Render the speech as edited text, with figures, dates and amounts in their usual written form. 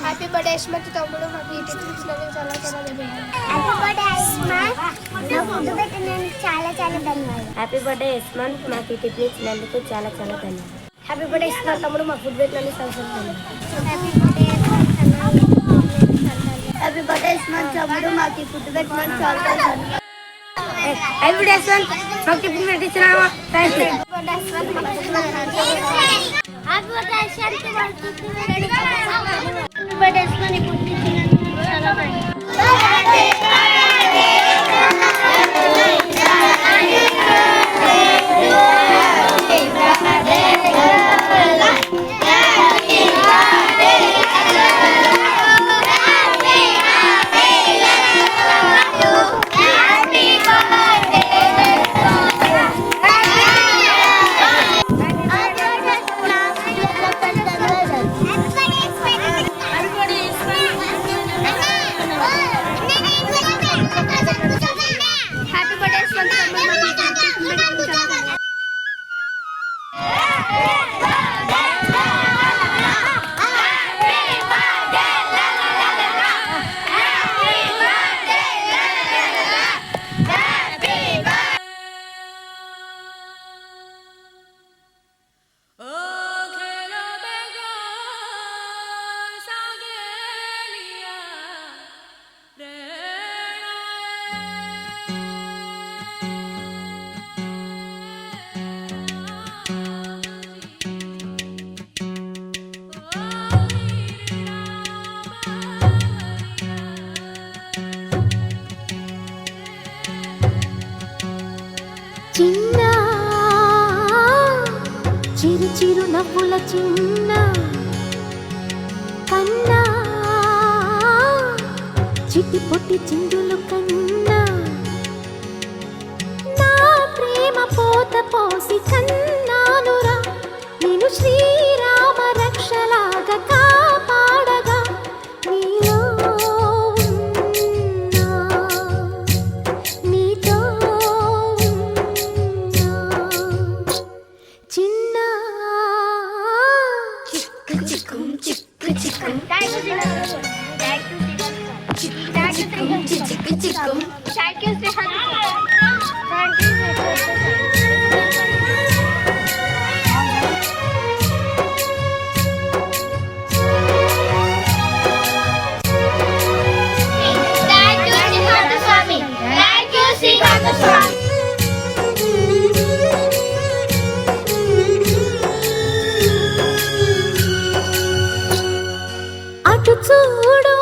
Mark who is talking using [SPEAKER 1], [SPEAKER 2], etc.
[SPEAKER 1] Happy birthday ఇస్మాత్ తమ్ముడు, మాకు ఈ టిఫిన్ ఇచ్చినందుకు చాలా చాలా ధన్యవాదాలు.
[SPEAKER 2] హ్యాపీ బర్త్డే ఇస్మాత్, మాకు ఈ టిఫిన్ ఇచ్చినందుకు చాలా చాలా ధన్యవాదాలు.
[SPEAKER 1] హ్యాపీ బర్త్డే ఇస్మాత్ తమ్ముడు, మాకు ఫుడ్ పెట్టినందుకు చాలా చాలా ధన్యవాదాలు. హ్యాపీ బర్త్డే ఇస్మాత్ తమ్ముడు, మాకు ఈ ఫుడ్ పెట్టినందుకు చాలా చాలా ధన్యవాదాలు.
[SPEAKER 2] హ్యాపీ బర్త్డే ఇస్మాత్, మాకు టిఫిన్ పెట్టించినావా, థ్యాంక్ యూ.
[SPEAKER 3] చిన్న చిరు చిరు నవ్వుల చిన్న కన్నా చిట్టి పొట్టి చిందులు కన్నా నా ప్రేమ పోత పోసి కన్నానురా నేను శ్రీరామ రక్షలాగా కాపాడగా నీలో నీతో చిన్న చిక్కు చిక్కు చిక్కు చిక్కు అటు చూడు